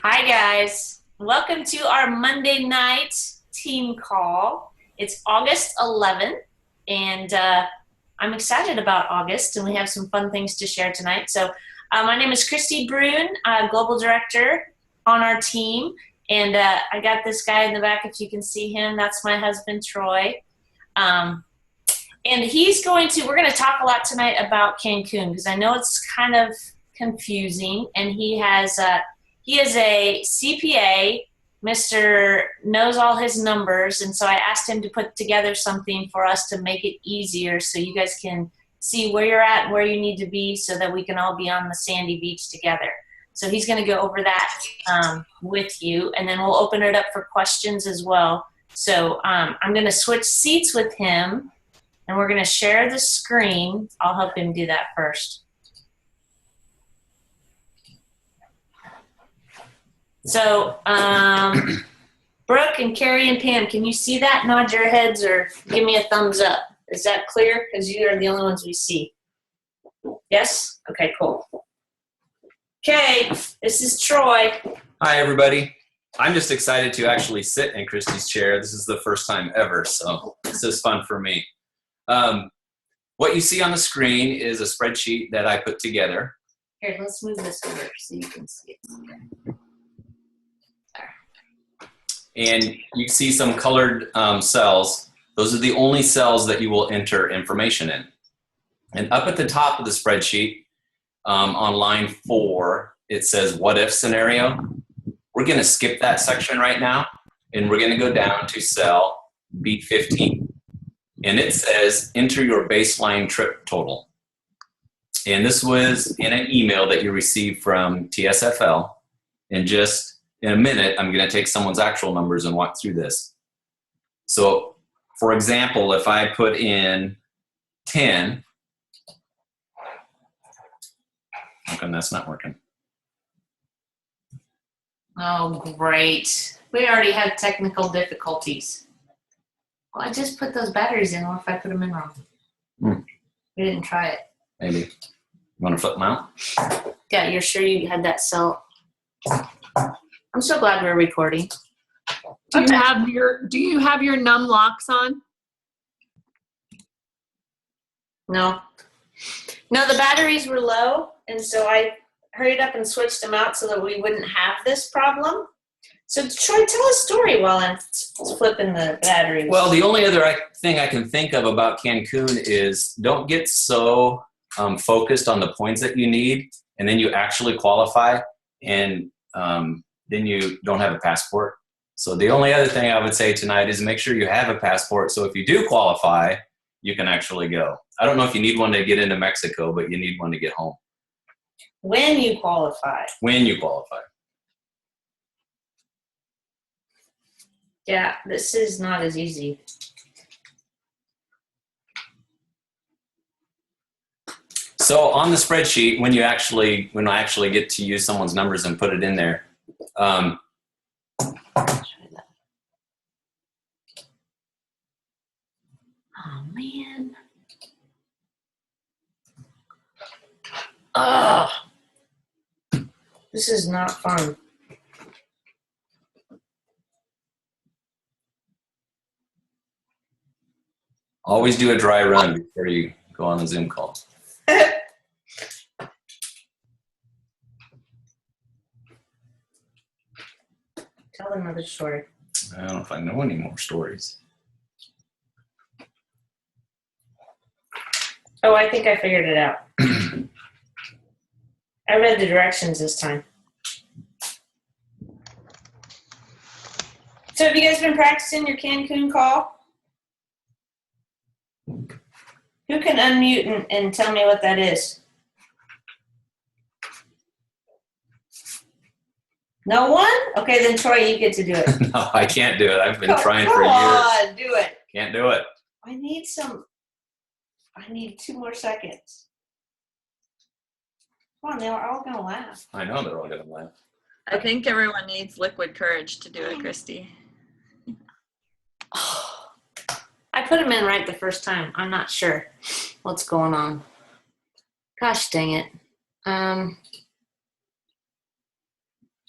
Hi, guys. Welcome to our Monday night team call. It's August 11th, and I'm excited about August, and we have some fun things to share tonight. So, my name is Christy Brune, Global Director on our team, and I got this guy in the back, if you can see him. That's my husband, Troy. And we're going to talk a lot tonight about Cancun, because I know it's kind of confusing, and he is a CPA, Mr. knows all his numbers, and so I asked him to put together something for us to make it easier so you guys can see where you're at and where you need to be so that we can all be on the sandy beach together. So he's going to go over that with you, and then we'll open it up for questions as well. So I'm going to switch seats with him, and we're going to share the screen. I'll help him do that first. So, Brooke and Carrie and Pam, can you see that? Nod your heads or give me a thumbs up. Is that clear? Because you are the only ones we see. Yes? Okay, cool. Okay, this is Troy. Hi, everybody. I'm just excited to actually sit in Christy's chair. This is the first time ever, so this is fun for me. What you see on the screen is a spreadsheet that I put together. Here, let's move this over so you can see it. Okay. And you see some colored cells. Those are the only cells that you will enter information in. And up at the top of the spreadsheet, on line 4, it says what if scenario. We're going to skip that section right now, and we're going to go down to cell B15. And it says enter your baseline trip total. And this was in an email that you received from TSFL. And just in a minute, I'm going to take someone's actual numbers and walk through this. So, for example, if I put in 10, how come that's not working? Oh, great. We already have technical difficulties. Well, I just put those batteries in. What if I put them in wrong? We didn't try it. Maybe. You want to flip them out? Yeah, you're sure you had that cell? I'm so glad we're recording. Do you have your num locks on? No, the batteries were low, and so I hurried up and switched them out so that we wouldn't have this problem. So Troy, tell a story while I'm flipping the batteries. Well, the only other thing I can think of about Cancun is don't get so focused on the points that you need, and then you actually qualify, and then you don't have a passport. So the only other thing I would say tonight is make sure you have a passport, so if you do qualify, you can actually go. I don't know if you need one to get into Mexico, but you need one to get home. When you qualify. When you qualify. Yeah, this is not as easy. So on the spreadsheet, when I actually get to use someone's numbers and put it in there, oh man. Oh, this is not fun. always do a dry run before you go on a Zoom call. Tell another story. I don't know if I know any more stories. Oh, I think I figured it out. I read the directions this time. So have you guys been practicing your Cancun call? Who can unmute and tell me what that is? No one? Okay, then Troy, you get to do it. No, I can't do it. I've been trying for years. Come on, do it. Can't do it. I need 2 more seconds. Come on, they're all going to laugh. I know they're all going to laugh. I think everyone needs liquid courage to do it, Christy. I put them in right the first time. I'm not sure what's going on. Gosh dang it.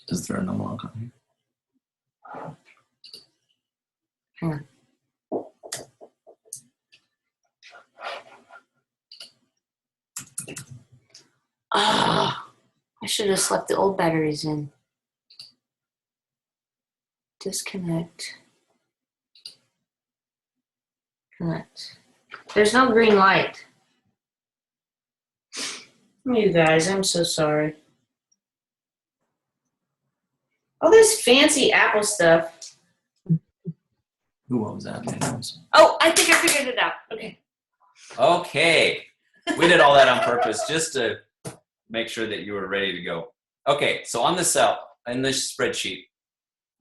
Is there a number on here? Hang on. Ah, I should have slept the old batteries in. Disconnect. Connect. There's no green light. You guys, I'm so sorry. All this fancy Apple stuff. Ooh, what was that? Oh, I think I figured it out. Okay. Okay. We did all that on purpose just to make sure that you were ready to go. Okay, so on the cell, in this spreadsheet,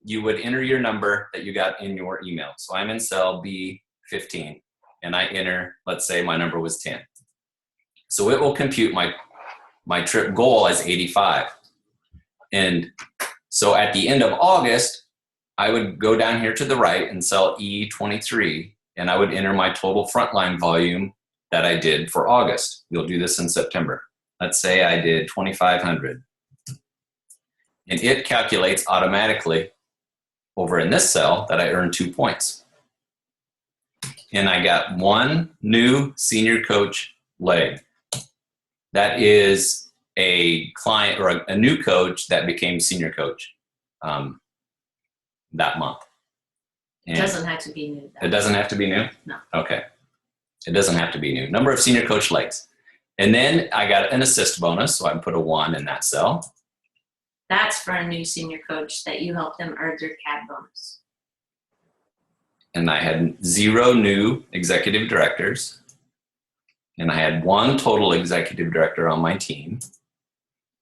you would enter your number that you got in your email. So I'm in cell B15, and I enter, let's say my number was 10. So it will compute my trip goal as 85. And so at the end of August, I would go down here to the right and cell E23, and I would enter my total frontline volume that I did for August. You'll do this in September. Let's say I did 2,500. And it calculates automatically over in this cell that I earned 2 points. And I got one new senior coach leg. That is a client or a new coach that became senior coach that month. It doesn't have to be new, though. It doesn't have to be new? No. Okay. It doesn't have to be new. Number of senior coach legs. And then I got an assist bonus, so I can put a 1 in that cell. That's for a new senior coach that you help them earn their CAD bonus. And I had 0 new executive directors. And I had 1 total executive director on my team.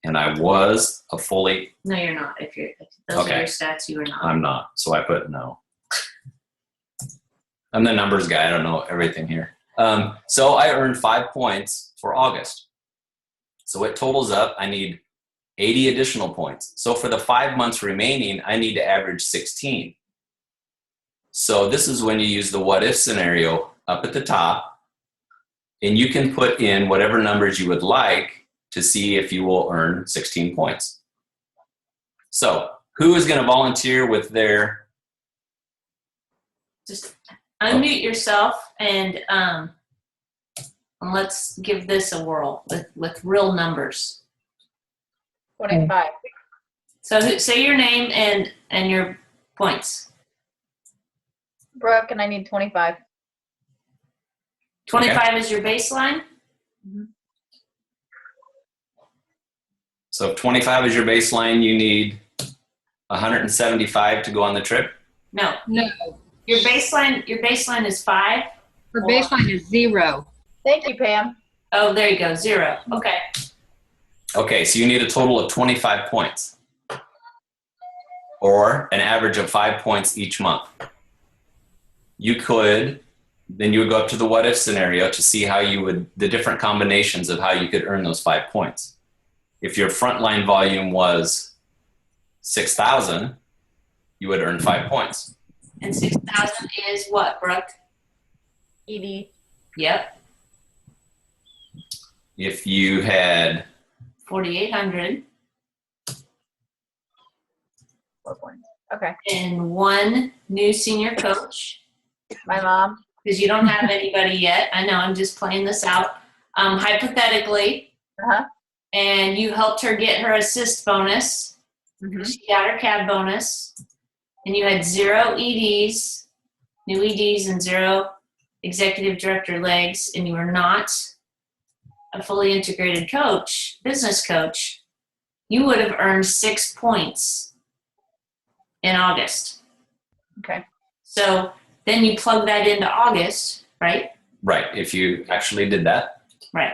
And I was a fully... No, you're not. If those are your stats, you are not. I'm not. So I put no. I'm the numbers guy. I don't know everything here. So I earned 5 points for August. So it totals up. I need 80 additional points. So for the 5 months remaining, I need to average 16. So this is when you use the what if scenario up at the top, and you can put in whatever numbers you would like to see if you will earn 16 points. So who is going to volunteer with their... Just unmute yourself and let's give this a whirl with real numbers. 25. So say your name and your points. Brooke, and I need 25. 25 is your baseline? Mm-hmm. So if 25 is your baseline, you need 175 to go on the trip? No. No, Your baseline is 5? her baseline is 0. Thank you, Pam. Oh, there you go, 0. Okay. Okay, so you need a total of 25 points. Or an average of 5 points each month. Then you would go up to the what if scenario to see how the different combinations of how you could earn those 5 points. If your frontline volume was 6,000, you would earn 5 points. And 6,000 is what, Brooke? ED. Yep. If you had 4,800 4 points. Okay. and 1 new senior coach, My mom. because you don't have anybody yet. I know, I'm just playing this out. Hypothetically, Uh-huh. and you helped her get her assist bonus. Mm-hmm. She got her CAD bonus, and you had 0 EDs, new EDs, and 0 executive director legs, and you were not a fully integrated coach, business coach, you would have earned 6 points in August. Okay. So then you plug that into August, right? right, if you actually did that. Right.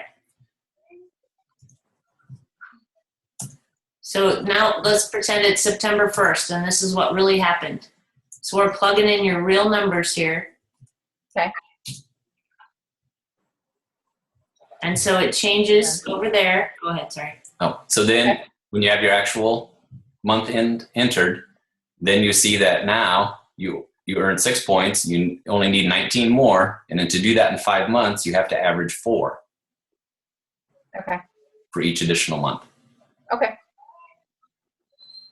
So now let's pretend it's September 1st, and this is what really happened. So we're plugging in your real numbers here. Okay. And so it changes over there. Go ahead, sorry. Oh, so then Okay. when you have your actual month end entered, then you see that now you earn 6 points, you only need 19 more, and then to do that in 5 months, you have to average 4 Okay. for each additional month. Okay.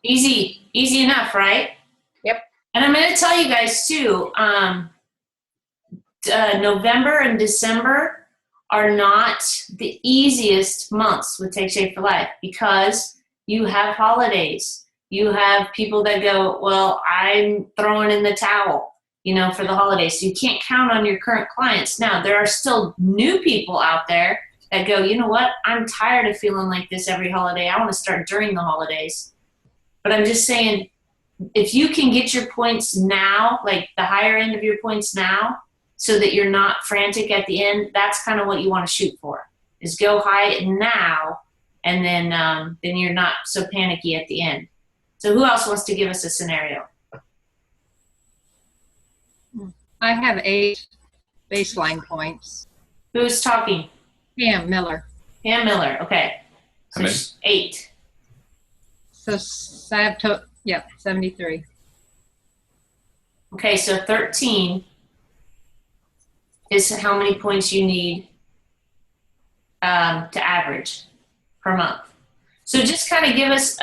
Easy enough, right? Yep. And I'm going to tell you guys too, November and December are not the easiest months with Take Shape for Life because you have holidays. You have people that go, well, I'm throwing in the towel, for the holidays. So you can't count on your current clients. Now, there are still new people out there that go, you know what? I'm tired of feeling like this every holiday. I want to start during the holidays. But I'm just saying, if you can get your points now, like the higher end of your points now, so that you're not frantic at the end, that's kind of what you want to shoot for, is go high now, and then you're not so panicky at the end. So who else wants to give us a scenario? I have 8 baseline points. Who's talking? Pam Miller. Pam Miller, okay. So Come in. 8. So I have 73. Okay, so 13 is how many points you need to average per month. So just kind of give us,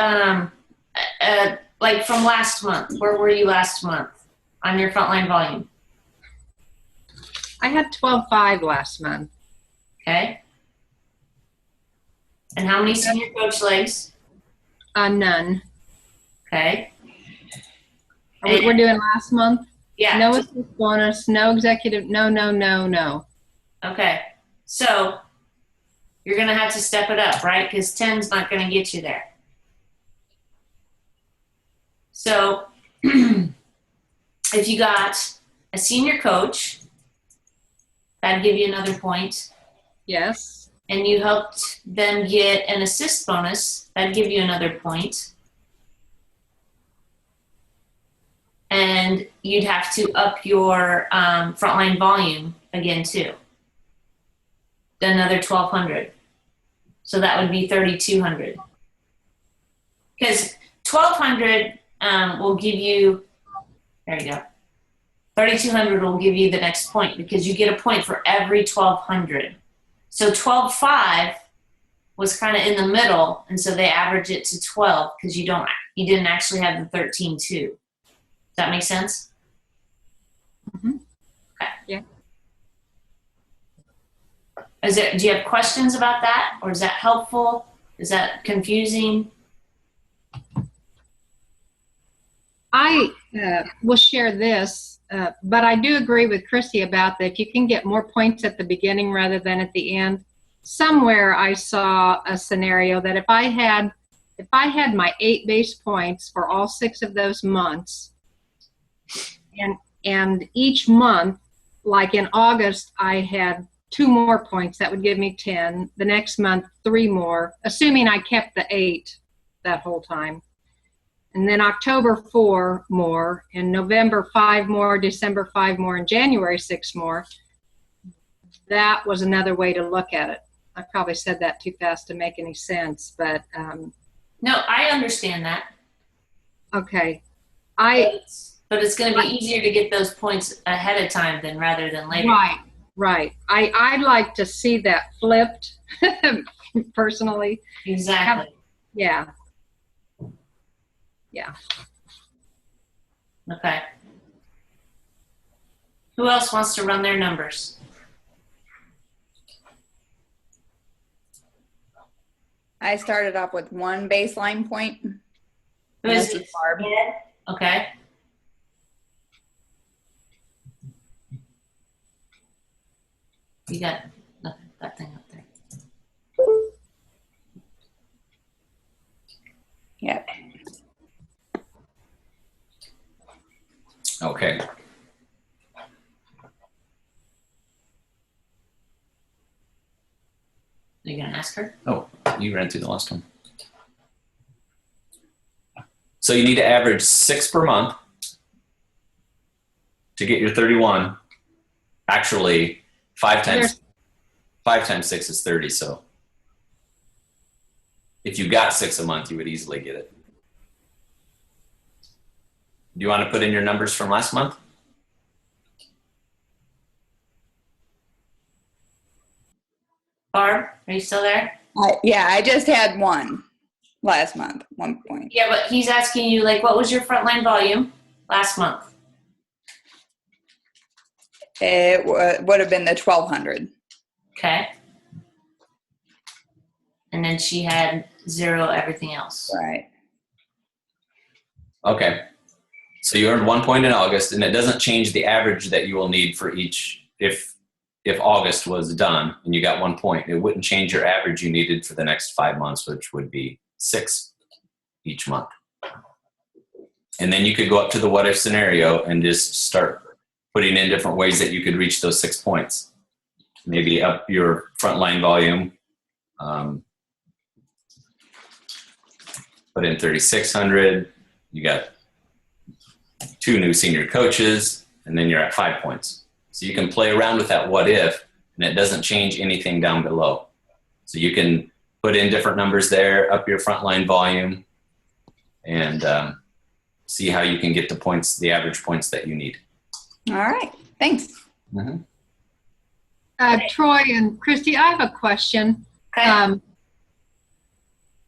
like from last month, where were you last month on your frontline volume? I had 12.5 last month. Okay. And how many senior coach legs? None. Okay. We're doing last month? Yeah. No assist bonus, no executive, no. Okay. So you're going to have to step it up, right? Because 10's not going to get you there. So if you got a senior coach, that'd give you another point. Yes. And you helped them get an assist bonus, that'd give you another point. And you'd have to up your frontline volume again too. Another 1,200. So that would be 3,200. Because 1,200 will give you, there you go. 3,200 will give you the next point because you get a point for every 1,200. So 12.5 was kind of in the middle, and so they average it to 12 because you didn't actually have the 13.2. Does that make sense? Mm-hmm. Okay. Yeah. Do you have questions about that, or is that helpful? Is that confusing? I will share this, but I do agree with Chrissy about that. If you can get more points at the beginning rather than at the end. Somewhere I saw a scenario that if I had my 8 base points for all 6 of those months, and each month, like in August, I had 2 more points, that would give me 10. The next month, 3 more, assuming I kept the 8 that whole time. And then October 4 more, and November 5 more, December 5 more, and January 6 more. That was another way to look at it. I probably said that too fast to make any sense, but No, I understand that. okay. But it's going to be easier to get those points ahead of time than rather than later. Right. I'd like to see that flipped personally. Exactly. Yeah. Okay. Who else wants to run their numbers? I started off with 1 baseline point. Who is This it? is Barb. Okay. You got nothing, that thing up there. Yeah. Okay. Are you going to ask her? Oh, you ran through the last one. So you need to average 6 per month to get your 31. Actually, 5 times 6 is 30. So if you got 6 a month, you would easily get it. Do you want to put in your numbers from last month? Barb, are you still there? Yeah, I just had 1. last month, 1 point. Yeah, but he's asking you, like, what was your frontline volume last month? It would have been the 1,200. Okay. And then she had 0 everything else. Right. Okay. So you earned 1 point in August, and it doesn't change the average that you will need for each. If August was done and you got 1 point, it wouldn't change your average you needed for the next 5 months, which would be 6 each month. And then you could go up to the what if scenario and just start putting in different ways that you could reach those 6 points. Maybe up your frontline volume. Put in 3,600. You got 2 new senior coaches, and then you're at 5 points. So you can play around with that what if, and it doesn't change anything down below. So you can put in different numbers there, up your frontline volume, and see how you can get the points, the average points that you need. All right. Thanks. Mm-hmm. Troy and Christy, I have a question. Okay.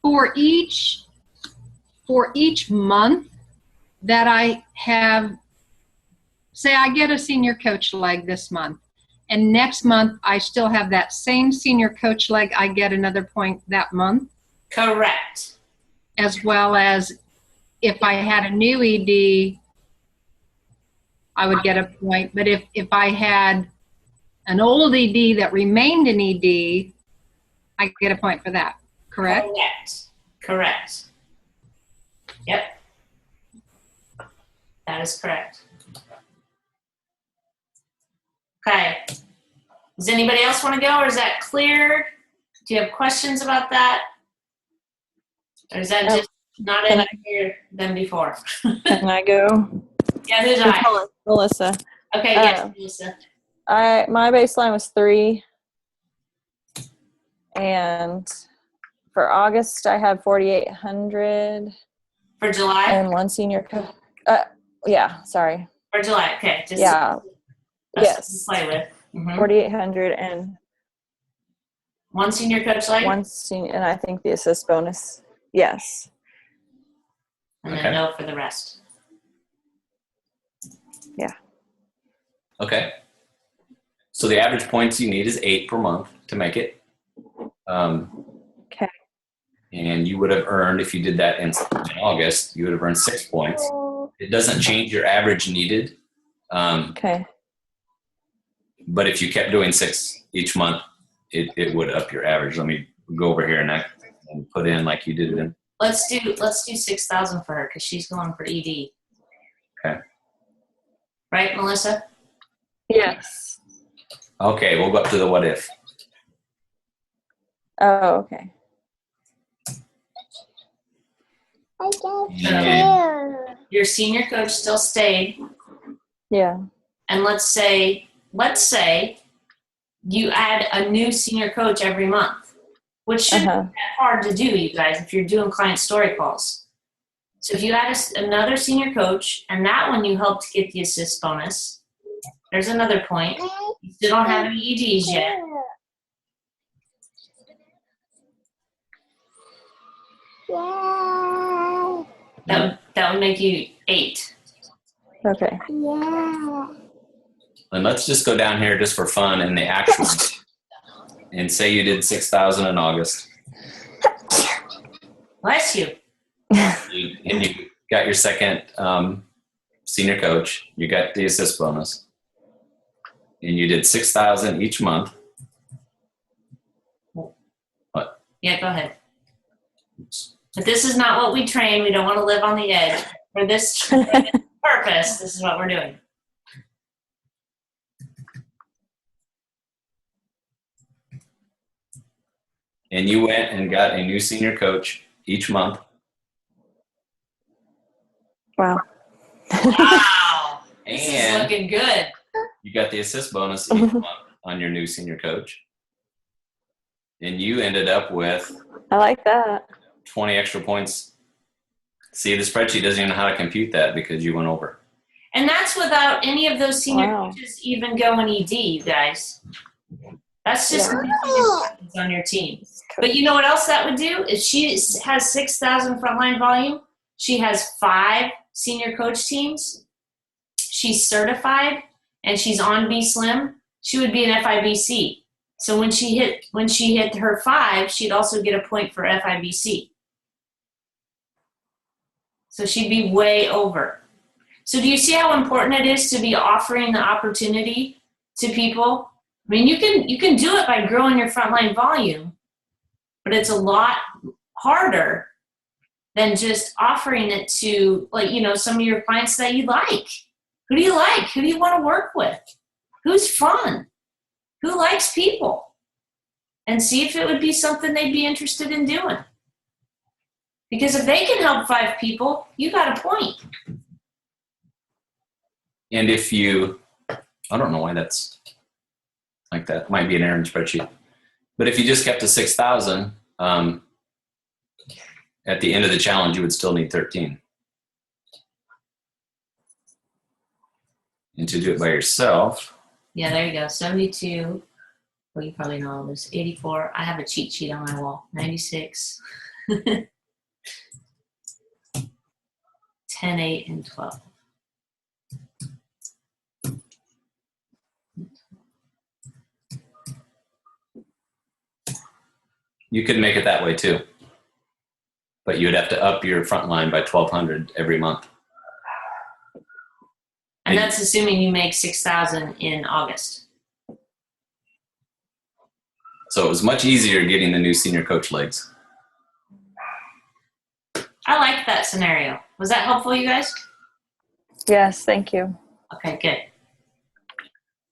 For each month that I have, say I get a senior coach leg this month, and next month I still have that same senior coach leg, I get another point that month, Correct. as well as if I had a new ED, I would get a point. But if I had an old ED that remained an ED, I get a point for that, correct? Correct. Yep. That is correct. Okay. Does anybody else want to go, or is that clear? Do you have questions about that? Or is that just not any clearer than before? Can I go? Yeah, who's I? Melissa. Okay, yes, Melissa. My baseline was 3. And for August, I had 4,800 For July? and 1 senior coach. Yeah, sorry. For July, okay. Just Yeah. us Yes. to play with. 4,800 and 1 senior coach like? 1 senior, and I think the assist bonus. Yes. And then Okay. no for the rest. Yeah. Okay. So the average points you need is 8 per month to make it. Okay. And you would have earned, if you did that in August, you would have earned 6 points. It doesn't change your average needed. Okay. But if you kept doing 6 each month, it would up your average. Let me go over here and put in like you did it in. Let's do 6,000 for her because she's going for ED. Okay. Right, Melissa? Yes. Okay, we'll go up to the what if. Oh, okay. And Your senior coach still stayed, Yeah. and let's say you add a new senior coach every month, which shouldn't be that hard to do, you guys, if you're doing client story calls. So if you add another senior coach, and that one you helped get the assist bonus, there's another point. You still don't have any EDs yet. That would make you 8. Okay. And let's just go down here just for fun in the actual and say you did 6,000 in August. Bless you. And you got your second senior coach. You got the assist bonus. And you did 6,000 each month. What? Yeah, go ahead. But this is not what we train. We don't want to live on the edge. For this purpose, this is what we're doing. And you went and got a new senior coach each month. Wow. Wow. This is And looking good. you got the assist bonus each month on your new senior coach. And you ended up with I like that. 20 extra points. See, the spreadsheet doesn't even know how to compute that because you went over. And that's without any of those senior Wow. coaches even going ED, you guys. That's just on your team. But you know what else that would do? If she has 6,000 frontline volume, she has 5 senior coach teams, she's certified, and she's on B Slim, she would be an FIBC. So when she hit her 5, she'd also get a point for FIBC. So she'd be way over. So do you see how important it is to be offering the opportunity to people? I mean, you can do it by growing your frontline volume, but it's a lot harder than just offering it to, like, you know, some of your clients that you like. Who do you like? Who do you want to work with? Who's fun? Who likes people? And see if it would be something they'd be interested in doing. Because if they can help 5 people, you got a point. And if you, I don't know why that's like that. It might be an errand spreadsheet. But if you just kept to 6,000, at the end of the challenge, you would still need 13. And to do it by yourself. Yeah, there you go. 72. Well, you probably know all this. 84. I have a cheat sheet on my wall. 96. 10, 8, and 12. You could make it that way too. But you would have to up your front line by 1,200 every month. And that's assuming you make 6,000 in August. So it was much easier getting the new senior coach legs. I like that scenario. Was that helpful, you guys? Yes, thank you. Okay, good.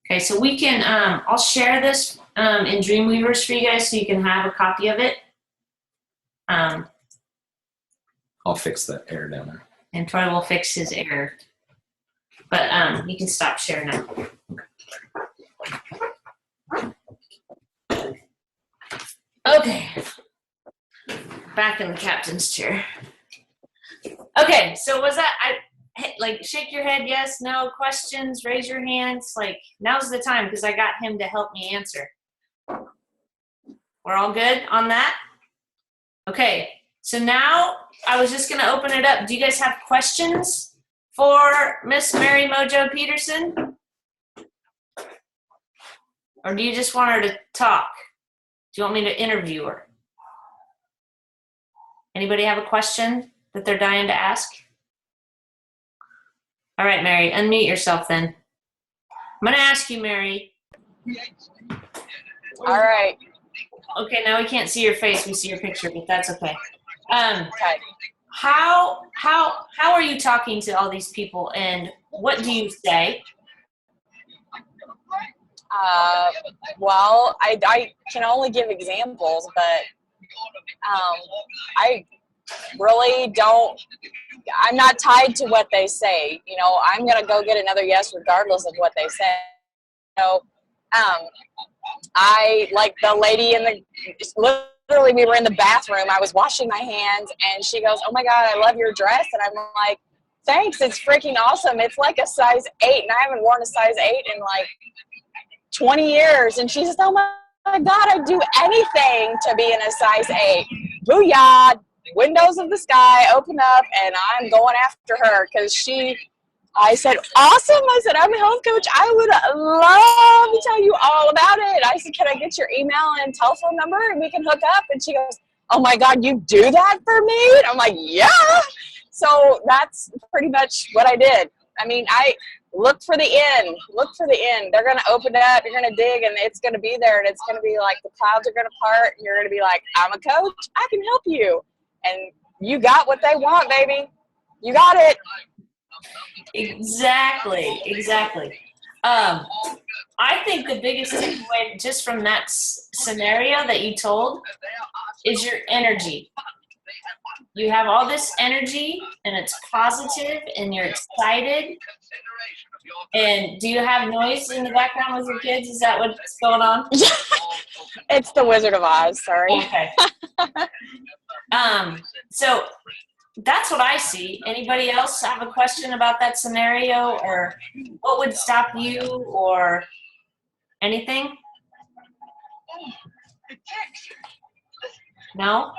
Okay, so we can, I'll share this in Dreamweavers for you guys so you can have a copy of it. I'll fix that error down there. And Troy will fix his error. But you can stop sharing now. Okay. Back in the captain's chair. Okay, so was that, like, shake your head, yes, no, questions, raise your hands. Like, now's the time because I got him to help me answer. We're all good on that? Okay, so now I was just going to open it up. Do you guys have questions for Miss Mary MoJo Peterson? Or do you just want her to talk? Do you want me to interview her? Anybody have a question that they're dying to ask? All right, Mary, unmute yourself then. I'm going to ask you, Mary. All right. Okay, now we can't see your face. We see your picture, but that's okay. Okay. How are you talking to all these people, and what do you say? Well, I can only give examples, but I really don't. I'm not tied to what they say. You know, I'm gonna go get another yes regardless of what they say. So, I like the lady in the. Literally, we were in the bathroom. I was washing my hands, and she goes, "Oh my God, I love your dress," and I'm like, "Thanks, it's freaking awesome. It's like a size 8, and I haven't worn a size 8 in like 20 years." And she says, "Oh my God, I'd do anything to be in a size 8. Booyah! Windows of the sky open up, and I'm going after her because I said, "Awesome." I said, "I'm a health coach. I would love to tell you all about it." I said, "Can I get your email and telephone number and we can hook up?" And she goes, "Oh my God, you do that for me?" And I'm like, "Yeah." So that's pretty much what I did. I mean, I look for the end. Look for the end. They're going to open it up. You're going to dig, and it's going to be there. And it's going to be like the clouds are going to part. And you're going to be like, "I'm a coach. I can help you." And you got what they want, baby. You got it. Exactly. I think the biggest takeaway just from that scenario that you told is your energy. You have all this energy, and it's positive, and you're excited. And do you have noise in the background with your kids? Is that what's going on? It's the Wizard of Oz. Sorry. Okay. So that's what I see. Anybody else have a question about that scenario, or what would stop you, or anything? No?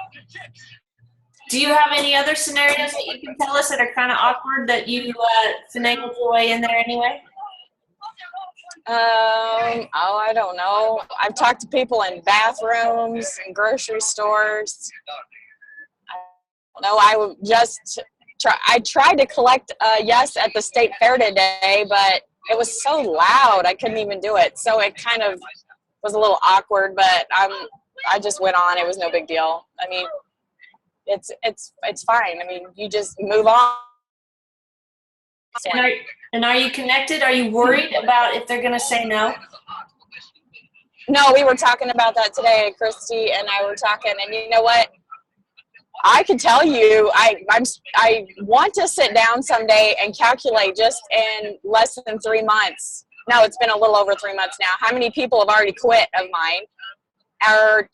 Do you have any other scenarios that you can tell us that are kind of awkward that you finagled your way in there anyway? I don't know. I've talked to people in bathrooms and grocery stores. I don't know. I tried to collect a yes at the state fair today, but it was so loud I couldn't even do it. So it kind of was a little awkward, but I just went on. It was no big deal. I mean, it's fine. I mean, you just move on. And are you connected? Are you worried about if they're going to say no? No, we were talking about that today. Christy and I were talking, and you know what? I can tell you, I want to sit down someday and calculate just in less than 3 months. No, it's been a little over 3 months now. How many people have already quit of mine? Or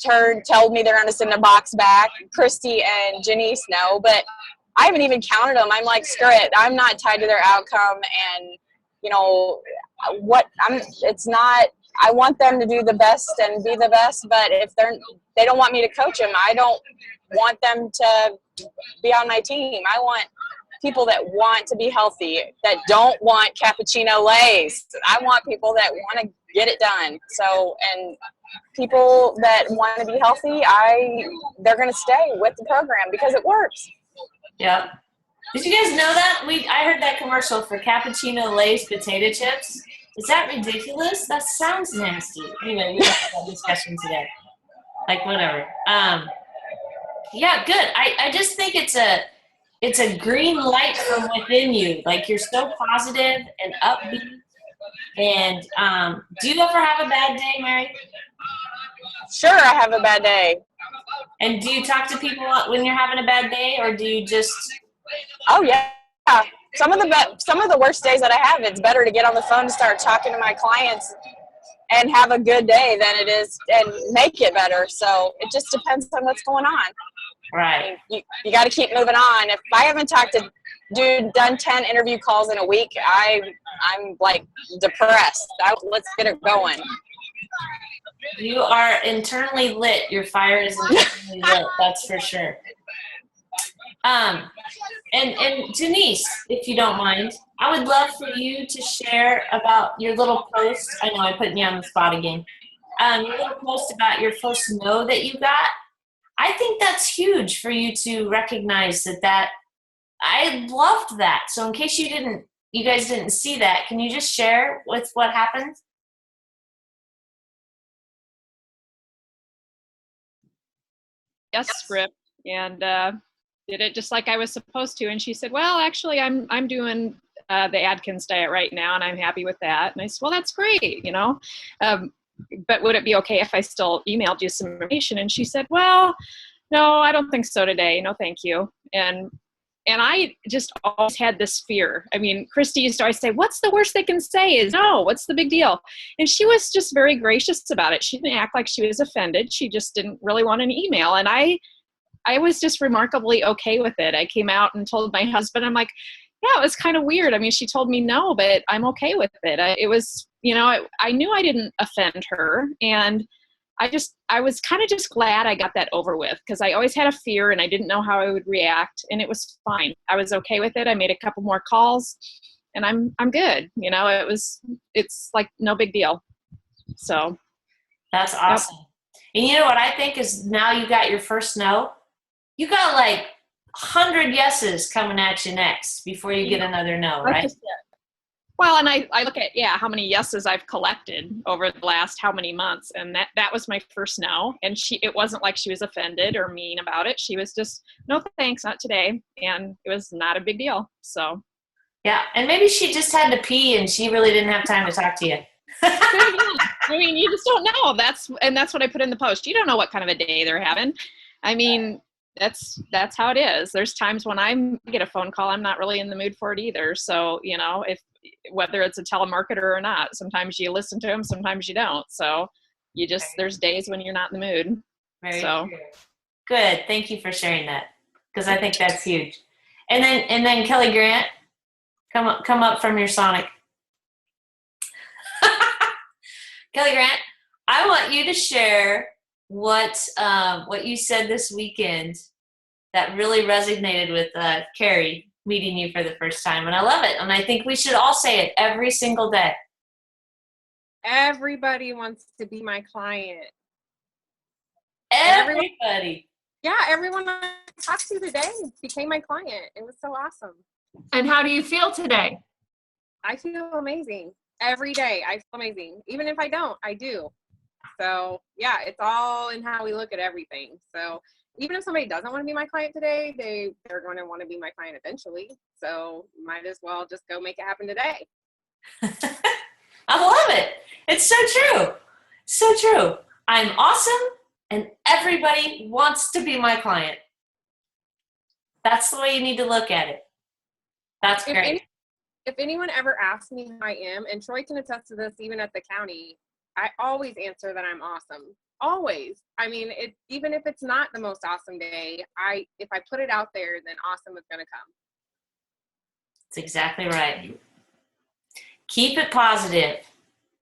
told me they're going to send a box back. Christy and Janice know, but I haven't even counted them. I'm like, screw it. I'm not tied to their outcome, and you know it's not. I want them to do the best and be the best, but if they don't want me to coach them, I don't want them to be on my team. I want people that want to be healthy, that don't want cappuccino lays. I want people that want to get it done. So, and people that want to be healthy, they're going to stay with the program because it works. Yeah. Did you guys know that? I heard that commercial for cappuccino Lay's potato chips. Is that ridiculous? That sounds nasty. Anyway, we have that discussion today. Like, whatever. Yeah, good. I just think it's a green light from within you. Like, you're so positive and upbeat. And do you ever have a bad day, Mary? Sure, I have a bad day. And do you talk to people when you're having a bad day, or do you just? Oh yeah. Some of the worst days that I have, it's better to get on the phone and start talking to my clients and have a good day than it is and make it better. So it just depends on what's going on. Right. You got to keep moving on. If I haven't done 10 interview calls in a week, I'm like depressed. Let's get it going. You are internally lit. Your fire is internally lit. That's for sure. And Denise, if you don't mind, I would love for you to share about your little post. I know I'm putting you on the spot again. Your little post about your first no that you got. I think that's huge for you to recognize that. I loved that. So in case you guys didn't see that, can you just share with what happened? Yes, script, and did it just like I was supposed to. And she said, well, actually, I'm doing the Atkins diet right now, and I'm happy with that. And I said, well, that's great, you know. But would it be okay if I still emailed you some information? And she said, well, no, I don't think so today. No, thank you. And I just always had this fear. I mean, Christy used to always say, what's the worst they can say is no, what's the big deal? And she was just very gracious about it. She didn't act like she was offended. She just didn't really want an email. And I was just remarkably okay with it. I came out and told my husband, I'm like, yeah, it was kind of weird. I mean, she told me no, but I'm okay with it. It was, you know, I knew I didn't offend her. And I was kind of just glad I got that over with, because I always had a fear and I didn't know how I would react, and it was fine. I was okay with it. I made a couple more calls and I'm good. You know, it's like no big deal. So. That's awesome. Yep. And you know what I think is, now you got your first no, you got like 100 yeses coming at you next before you get another no, right? Well, and I look at, how many yeses I've collected over the last how many months. And that was my first no. And it wasn't like she was offended or mean about it. She was just, no, thanks, not today. And it was not a big deal. So. Yeah. And maybe she just had to pee and she really didn't have time to talk to you. I mean, you just don't know. That's what I put in the post. You don't know what kind of a day they're having. I mean, that's how it is. There's times when I get a phone call, I'm not really in the mood for it either. So, you know, whether it's a telemarketer or not, sometimes you listen to them, sometimes you don't. So there's days when you're not in the mood. Very true. Good. Thank you for sharing that, because I think that's huge. And then Kelly Grant, come up from your Sonic. Kelly Grant, I want you to share what you said this weekend that really resonated with Carrie meeting you for the first time, and I love it. And I think we should all say it every single day. Everybody wants to be my client. Everybody. Yeah, everyone I talked to today became my client. It was so awesome. And how do you feel today? I feel amazing. Every day I feel amazing. Even if I don't, I do. So yeah, it's all in how we look at everything. So even if somebody doesn't want to be my client today, they're going to want to be my client eventually. So might as well just go make it happen today. I love it. It's so true. So true. I'm awesome and everybody wants to be my client. That's the way you need to look at it. That's great. If anyone ever asks me who I am, and Troy can attest to this even at the county, I always answer that I'm awesome. Always. I mean, even if it's not the most awesome day, if I put it out there, then awesome is going to come. That's exactly right. Keep it positive.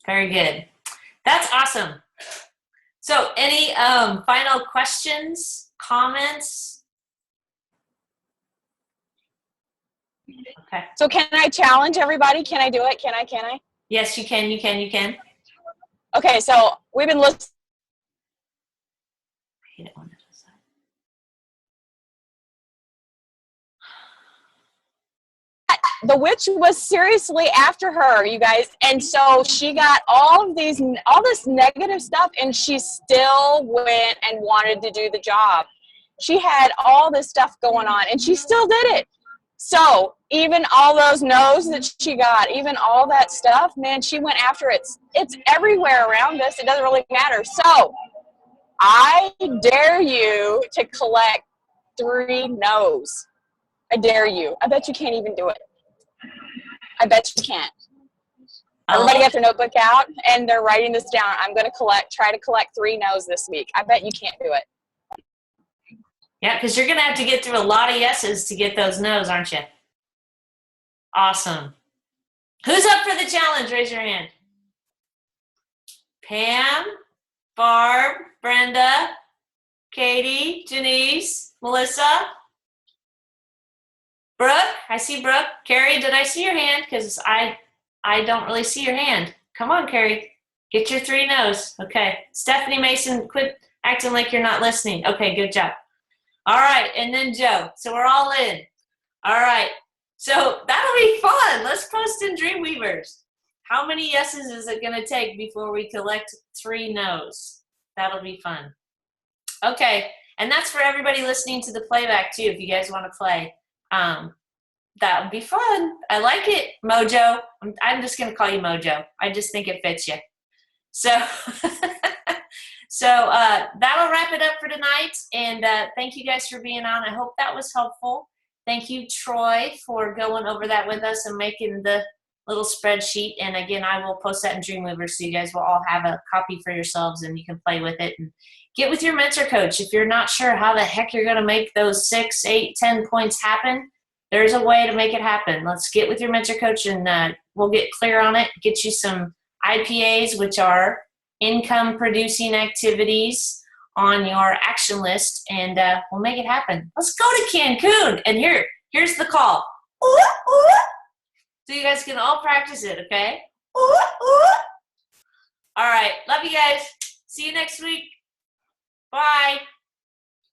Very good. That's awesome. So any final questions, comments? Okay. So can I challenge everybody? Can I do it? Can I? Yes, you can. Okay, so we've been listening. I hate it when it does that. The witch was seriously after her, you guys, and so she got all this negative stuff, and she still went and wanted to do the job. She had all this stuff going on, and she still did it. So even all those no's that she got, even all that stuff, man, she went after it. It's everywhere around us. It doesn't really matter. So I dare you to collect 3 no's. I dare you. I bet you can't even do it. I bet you can't. Everybody get their notebook out and they're writing this down. I'm going to try to collect 3 no's this week. I bet you can't do it. Yeah, because you're going to have to get through a lot of yeses to get those no's, aren't you? Awesome. Who's up for the challenge? Raise your hand. Pam, Barb, Brenda, Katie, Janice, Melissa, Brooke. I see Brooke. Carrie, did I see your hand? Because I don't really see your hand. Come on, Carrie. Get your 3 no's. Okay. Stephanie Mason, quit acting like you're not listening. Okay, good job. All right, and then Joe. So we're all in. All right. So that'll be fun. Let's post in Dreamweavers. How many yeses is it going to take before we collect 3 no's? That'll be fun. Okay, and that's for everybody listening to the playback too. If you guys want to play, that would be fun. I like it, MoJo. I'm just going to call you MoJo. I just think it fits you. So. So that'll wrap it up for tonight, and thank you guys for being on. I hope that was helpful. Thank you, Troy, for going over that with us and making the little spreadsheet. And again, I will post that in Dreamweaver so you guys will all have a copy for yourselves and you can play with it. And get with your mentor coach. If you're not sure how the heck you're going to make those 6, 8, 10 points happen, there's a way to make it happen. Let's get with your mentor coach and we'll get clear on it, get you some IPAs, which are income producing activities on your action list, and we'll make it happen. Let's go to Cancun. And here's the call. Ooh, ooh. So you guys can all practice it, okay? Ooh, ooh. All right. Love you guys. See you next week. Bye.